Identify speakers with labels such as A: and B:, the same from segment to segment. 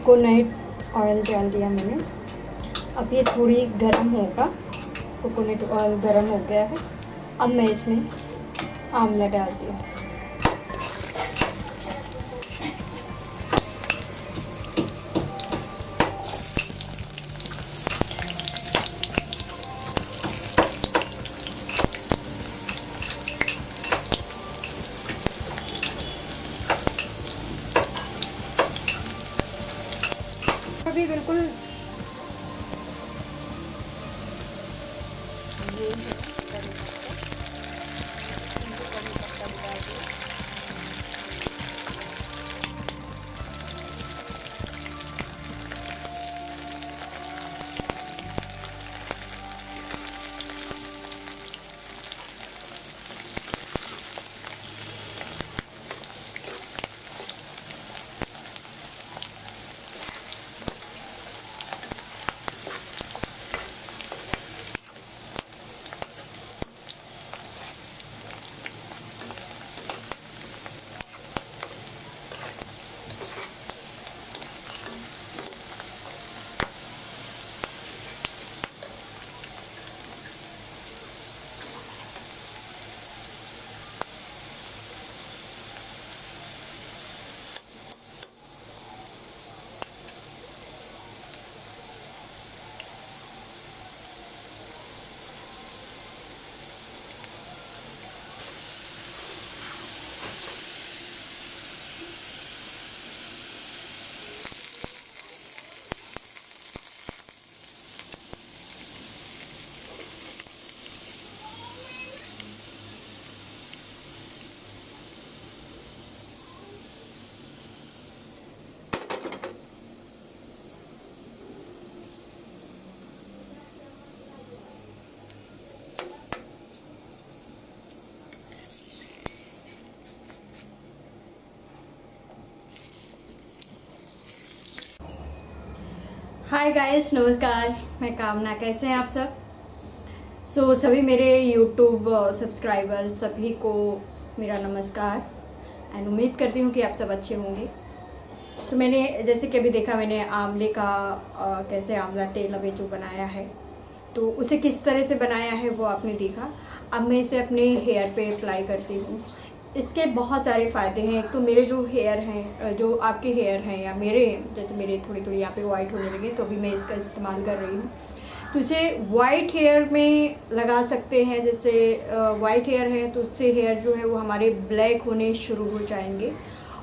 A: Coconut oil डाल दिया मैंने। अब ये थोड़ी गर्म होगा, कोकोनट ऑयल गर्म हो गया है। अब मैं इसमें आंवला डाल दिया। अभी बिल्कुल ये हाय गाइस, नमस्कार। मैं कामना, कैसे हैं आप सब? सभी मेरे यूट्यूब सब्सक्राइबर्स सभी को मेरा नमस्कार एंड उम्मीद करती हूँ कि आप सब अच्छे होंगे। मैंने जैसे कि अभी देखा, मैंने आंवले का कैसे आंवला तेल अभी जो बनाया है, तो उसे किस तरह से बनाया है वो आपने देखा। अब मैं इसे अपने हेयर पे अप्लाई करती हूँ। इसके बहुत सारे फ़ायदे हैं। एक तो मेरे जो हेयर हैं, जो आपके हेयर हैं या मेरे, जैसे मेरे थोड़ी थोड़ी यहाँ पे वाइट होने लगे, तो अभी मैं इसका इस्तेमाल कर रही हूँ। तो इसे वाइट हेयर में लगा सकते हैं। जैसे वाइट हेयर है तो उससे हेयर जो है वो हमारे ब्लैक होने शुरू हो जाएंगे।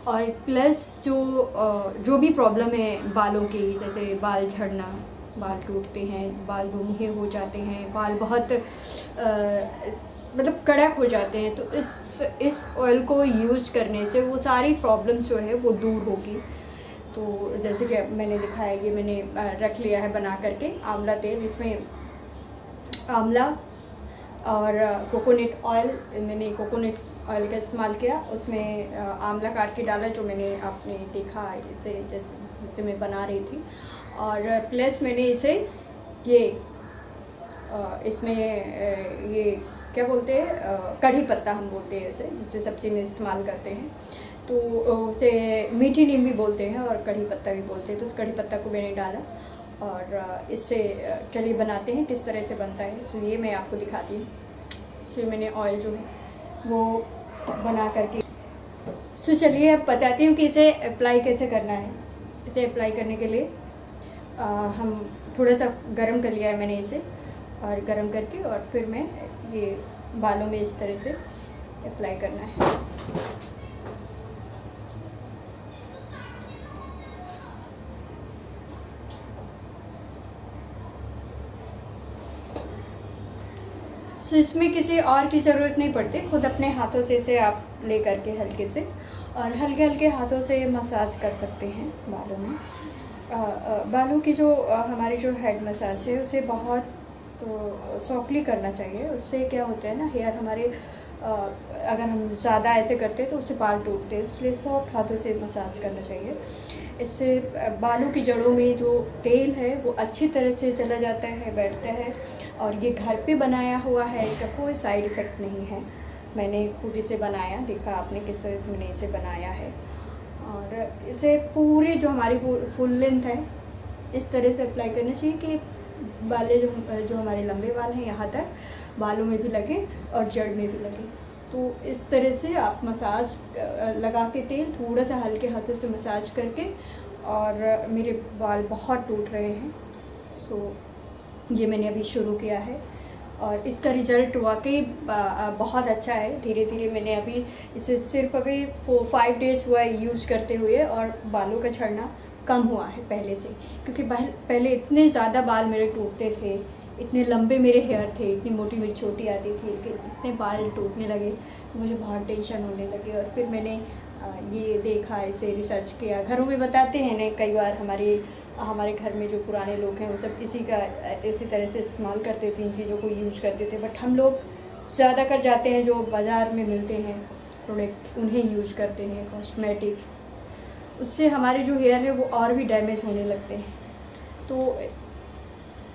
A: और प्लस जो भी प्रॉब्लम है बालों की, जैसे बाल झड़ना, बाल टूटते हैं, बाल दुमुहे हो जाते हैं, बाल बहुत मतलब कड़क हो जाते हैं, तो इस ऑयल को यूज़ करने से वो सारी प्रॉब्लम्स जो है वो दूर होगी। तो जैसे कि मैंने दिखाया, ये मैंने रख लिया है बना करके आंवला तेल। इसमें आंवला और कोकोनट ऑयल, मैंने कोकोनट ऑयल का इस्तेमाल किया। उसमें आंवला काट के डाला, जो मैंने आपने देखा इसे जैसे मैं बना रही थी। और प्लस मैंने इसे इसमें ये क्या बोलते हैं, कढ़ी पत्ता हम बोलते हैं इसे, जिससे सब्ज़ी में इस्तेमाल करते हैं। तो उसे मीठी नीम भी बोलते हैं और कढ़ी पत्ता भी बोलते हैं। तो उस कढ़ी पत्ता को मैंने डाला और इससे चलिए बनाते हैं किस तरह से बनता है। तो ये मैं आपको दिखाती हूँ। इससे मैंने ऑयल जो है वो बना करके, चलिए अब बताती हूँ कि इसे अप्लाई कैसे करना है। इसे अप्लाई करने के लिए हम थोड़ा सा गरम कर लिया है मैंने इसे, और गरम करके और फिर मैं ये बालों में इस तरह से अप्लाई करना है। इसमें किसी और की ज़रूरत नहीं पड़ती, खुद अपने हाथों से इसे आप ले करके हल्के से और हल्के हल्के हाथों से मसाज कर सकते हैं बालों में। बालों की जो हमारी जो हेड मसाज है उसे बहुत सॉफ्टली करना चाहिए। उससे क्या होता है ना, हेयर हमारे अगर हम ज़्यादा ऐसे करते हैं तो उससे बाल टूटते हैं, इसलिए सॉफ्ट हाथों से मसाज करना चाहिए। इससे बालों की जड़ों में जो तेल है वो अच्छी तरह से चला जाता है, बैठता है। और ये घर पे बनाया हुआ है, इसका कोई साइड इफ़ेक्ट नहीं है। मैंने खुद इसे बनाया, देखा आपने किस तरह से मैंने इसे बनाया है। और इसे पूरे जो हमारी फुल लेंथ है इस तरह से अप्लाई करना चाहिए कि बालें जो हमारे लंबे बाल हैं यहाँ तक बालों में भी लगे और जड़ में भी लगे। तो इस तरह से आप मसाज लगा के तेल थोड़ा सा हल्के हाथों से मसाज करके, और मेरे बाल बहुत टूट रहे हैं। सो ये मैंने अभी शुरू किया है और इसका रिज़ल्ट वाकई बहुत अच्छा है। धीरे धीरे मैंने अभी इसे सिर्फ अभी 5 डेज़ हुआ है यूज़ करते हुए, और बालों का झड़ना कम हुआ है पहले से, क्योंकि पहले इतने ज़्यादा बाल मेरे टूटते थे, इतने लंबे मेरे हेयर थे, इतनी मोटी मेरी छोटी आती थी, इतने बाल टूटने लगे, मुझे बहुत टेंशन होने लगे। और फिर मैंने ये देखा, इसे रिसर्च किया। घरों में बताते हैं ना कई बार, हमारे घर में जो पुराने लोग हैं वो सब इसी तरह से इस्तेमाल करते थे, इन चीज़ों को यूज़ करते थे। बट हम लोग ज़्यादा कर जाते हैं जो बाज़ार में मिलते हैं प्रोडक्ट, उन्हें यूज़ करते हैं, कॉस्मेटिक। उससे हमारे जो हेयर है वो और भी डैमेज होने लगते हैं। तो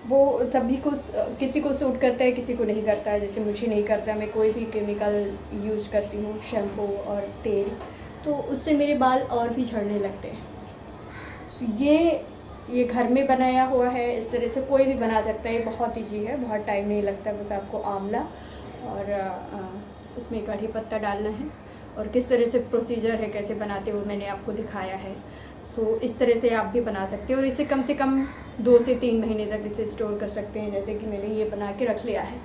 A: वो सभी को, किसी को सूट करता है, किसी को नहीं करता है। जैसे मुझे नहीं करता, मैं कोई भी केमिकल यूज़ करती हूँ, शैम्पू और तेल, तो उससे मेरे बाल और भी झड़ने लगते हैं। ये घर में बनाया हुआ है, इस तरह से कोई भी बना सकता है। बहुत ईजी है, बहुत टाइम नहीं लगता। बस आपको आंवला और उसमें कढ़ी पत्ता डालना है, और किस तरह से प्रोसीजर है, कैसे बनाते हो, मैंने आपको दिखाया है। सो इस तरह से आप भी बना सकते हो, और इसे कम से कम 2 से 3 महीने तक इसे स्टोर कर सकते हैं। जैसे कि मैंने ये बना के रख लिया है।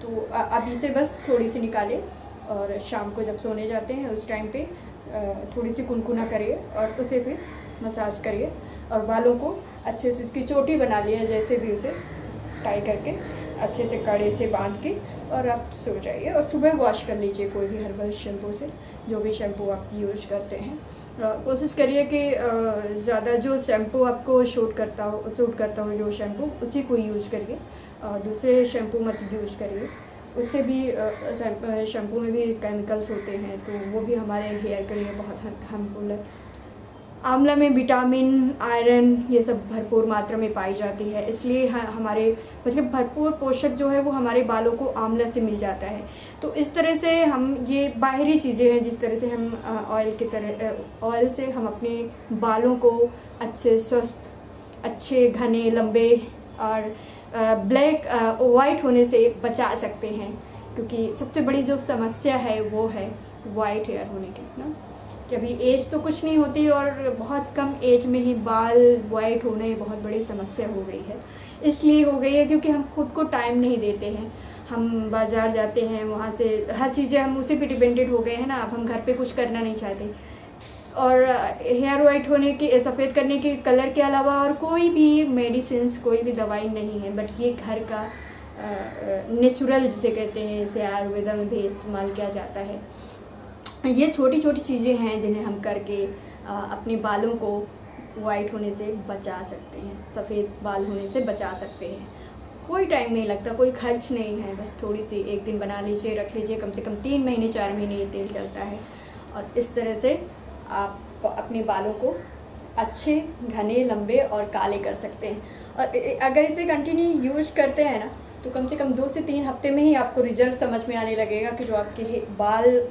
A: तो अब इसे बस थोड़ी सी निकालें, और शाम को जब सोने जाते हैं उस टाइम पे थोड़ी सी कुनकुना करिए, और उसे फिर मसाज करिए, और बालों को अच्छे से इसकी चोटी बना लिया, जैसे भी उसे टाई करके अच्छे से कड़े से बांध के, और आप सो जाइए। और सुबह वॉश कर लीजिए कोई भी हर्बल शैम्पू से, जो भी शैम्पू आप यूज़ करते हैं। कोशिश करिए कि ज़्यादा जो शैम्पू आपको सूट करता हो जो शैम्पू, उसी को यूज़ करिए, और दूसरे शैम्पू मत यूज़ करिए। उससे भी शैम्पू में भी केमिकल्स होते हैं, तो वो भी हमारे हेयर के लिए बहुत हार्मफुल है। आंवला में विटामिन, आयरन, ये सब भरपूर मात्रा में पाई जाती है, इसलिए हमारे मतलब भरपूर पोषक जो है वो हमारे बालों को आंवला से मिल जाता है। तो इस तरह से हम, ये बाहरी चीज़ें हैं, जिस तरह से हम ऑयल से हम अपने बालों को अच्छे, स्वस्थ, अच्छे, घने, लंबे और ब्लैक वाइट होने से बचा सकते हैं। क्योंकि सबसे बड़ी जो समस्या है वो है वाइट हेयर होने की ना। अभी एज तो कुछ नहीं होती, और बहुत कम एज में ही बाल वाइट होने बहुत बड़ी समस्या हो गई है। इसलिए हो गई है क्योंकि हम खुद को टाइम नहीं देते हैं। हम बाज़ार जाते हैं, वहाँ से हर चीज़ें हम उसी पे डिपेंडेंट हो गए हैं ना। अब हम घर पे कुछ करना नहीं चाहते, और हेयर वाइट होने के, सफ़ेद करने के कलर के अलावा और कोई भी मेडिसिन, कोई भी दवाई नहीं है। बट ये घर का नेचुरल जिसे कहते हैं, इसे आयुर्वेदा में भी इस्तेमाल किया जाता है। ये छोटी छोटी चीज़ें हैं जिन्हें हम करके अपने बालों को वाइट होने से बचा सकते हैं, सफ़ेद बाल होने से बचा सकते हैं। कोई टाइम नहीं लगता, कोई खर्च नहीं है, बस थोड़ी सी एक दिन बना लीजिए, रख लीजिए, कम से कम 3 महीने 4 महीने ये तेल चलता है। और इस तरह से आप अपने बालों को अच्छे, घने, लंबे और काले कर सकते हैं। और अगर इसे कंटिन्यू यूज करते हैं ना, तो कम से कम 2 से 3 हफ्ते में ही आपको रिजल्ट समझ में आने लगेगा कि जो आपके बाल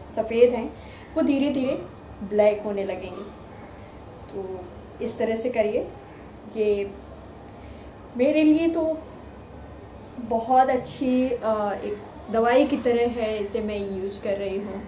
A: सफ़ेद हैं वो धीरे धीरे ब्लैक होने लगेंगे। तो इस तरह से करिए। ये मेरे लिए तो बहुत अच्छी एक दवाई की तरह है, इसे मैं यूज कर रही हूँ,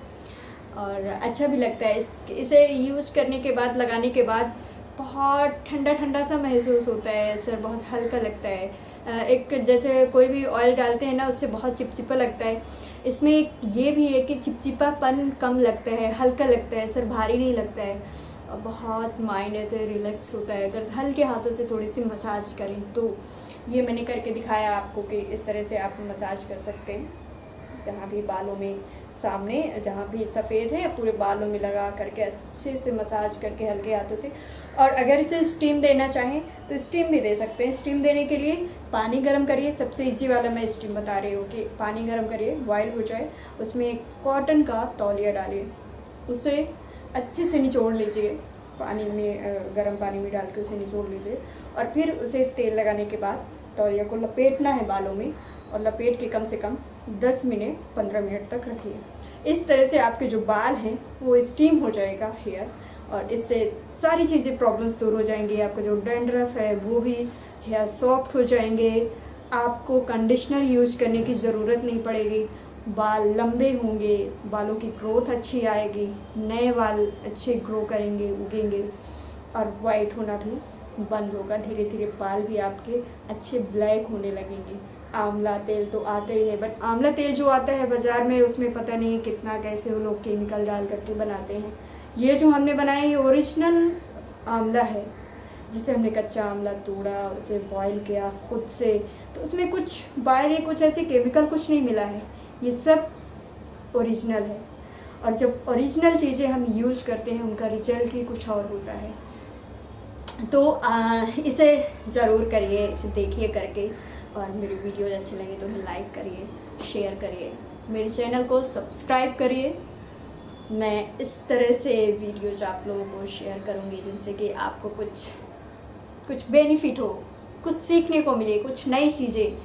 A: और अच्छा भी लगता है। इसे यूज करने के बाद, लगाने के बाद बहुत ठंडा ठंडा सा महसूस होता है, सर बहुत हल्का लगता है। एक जैसे कोई भी ऑयल डालते हैं ना, उससे बहुत चिपचिपा लगता है। इसमें एक ये भी है कि चिपचिपापन कम लगता है, हल्का लगता है, सर भारी नहीं लगता है, और बहुत माइंड ऐसे रिलैक्स होता है अगर हल्के हाथों से थोड़ी सी मसाज करें तो। ये मैंने करके दिखाया आपको कि इस तरह से आप मसाज कर सकते हैं, जहाँ भी बालों में सामने, जहाँ भी सफ़ेद है पूरे बालों में लगा करके अच्छे से मसाज करके हल्के हाथों से। और अगर इसे स्टीम देना चाहें तो स्टीम भी दे सकते हैं। स्टीम देने के लिए पानी गर्म करिए, सबसे ईजी वाला मैं स्टीम बता रही हूँ कि पानी गर्म करिए, बॉयल हो जाए, उसमें एक कॉटन का तौलिया डालिए, उसे अच्छे से निचोड़ लीजिए, पानी में, गर्म पानी में डाल के उसे निचोड़ लीजिए। और फिर उसे तेल लगाने के बाद तौलिया को लपेटना है बालों में, और लपेट के कम से कम 10 मिनट 15 मिनट तक रखिए। इस तरह से आपके जो बाल हैं वो स्टीम हो जाएगा हेयर, और इससे सारी चीज़ें प्रॉब्लम्स दूर हो जाएंगी। आपका जो डैंड्रफ है वो भी, हेयर सॉफ्ट हो जाएंगे, आपको कंडीशनर यूज करने की ज़रूरत नहीं पड़ेगी, बाल लंबे होंगे, बालों की ग्रोथ अच्छी आएगी, नए बाल अच्छे ग्रो करेंगे, उगेंगे, और वाइट होना भी बंद होगा। धीरे धीरे बाल भी आपके अच्छे ब्लैक होने लगेंगे। आंवला तेल तो आता ही है, बट आंवला तेल जो आता है बाज़ार में उसमें पता नहीं कितना कैसे वो लोग केमिकल डाल करके बनाते हैं। ये जो हमने बनाया ये ओरिजिनल आंवला है, जिसे हमने कच्चा आंवला तोड़ा, उसे बॉईल किया खुद से, तो उसमें कुछ बाहर कुछ ऐसे केमिकल कुछ नहीं मिला है, ये सब ओरिजिनल है। और जब ओरिजिनल चीज़ें हम यूज़ करते हैं उनका रिजल्ट ही कुछ और होता है। तो इसे ज़रूर करिए, इसे देखिए करके, और मेरी वीडियोज अच्छी लगे तो लाइक करिए, शेयर करिए, मेरे चैनल को सब्सक्राइब करिए। मैं इस तरह से वीडियोज आप लोगों को शेयर करूँगी जिनसे कि आपको कुछ बेनिफिट हो, कुछ सीखने को मिले, कुछ नई चीज़ें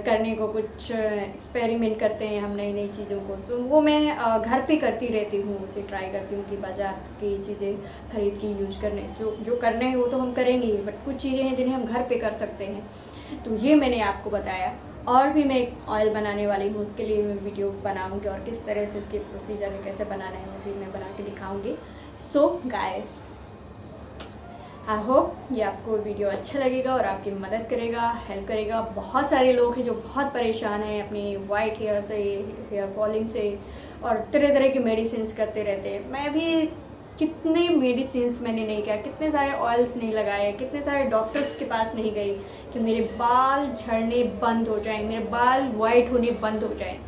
A: करने को, कुछ एक्सपेरिमेंट करते हैं हम नई चीज़ों को, तो वो मैं घर पे करती रहती हूँ, उसे ट्राई करती हूँ कि बाज़ार की चीज़ें खरीद के यूज करने, जो करने हैं वो तो हम करेंगे ही, बट कुछ चीज़ें हैं जिन्हें हम घर पे कर सकते हैं। तो ये मैंने आपको बताया। और भी मैं एक ऑयल बनाने वाली हूँ, उसके लिए मैं वीडियो बनाऊँगी और किस तरह से उसके प्रोसीजर है, कैसे बनाना है, वो भी मैं बना के दिखाऊँगी। सो गाइस, आई होप ये आपको वीडियो अच्छा लगेगा और आपकी मदद करेगा, हेल्प करेगा। बहुत सारे लोग हैं जो बहुत परेशान हैं अपनी वाइट हेयर से, हेयर फॉलिंग से, और तरह तरह के मेडिसिन करते रहते हैं। मैं भी कितने मेडिसिन मैंने नहीं किया, कितने सारे ऑयल्स नहीं लगाए, कितने सारे डॉक्टर्स के पास नहीं गई कि मेरे बाल झड़ने बंद हो जाएं, मेरे बाल वाइट होने बंद हो जाएं,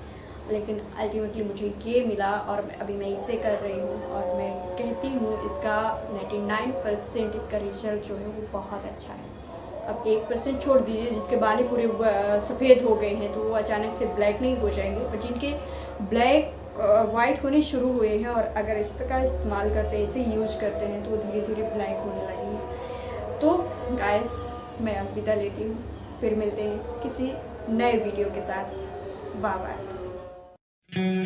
A: लेकिन अल्टीमेटली मुझे ये मिला और अभी मैं इसे कर रही हूँ। और मैं कहती हूँ इसका 99% इसका रिजल्ट जो है वो बहुत अच्छा है। अब 1% छोड़ दीजिए, जिसके बाल ही पूरे सफ़ेद हो गए हैं तो वो अचानक से ब्लैक नहीं हो जाएंगे, पर जिनके ब्लैक वाइट होने शुरू हुए हैं और अगर इसका इस्तेमाल करते हैं, इसे यूज करते हैं, तो वो धीरे धीरे ब्लैक होने लगेंगे। तो गाइस, मैं अलविदा लेती हूँ, फिर मिलते हैं किसी नए वीडियो के साथ। Bye bye.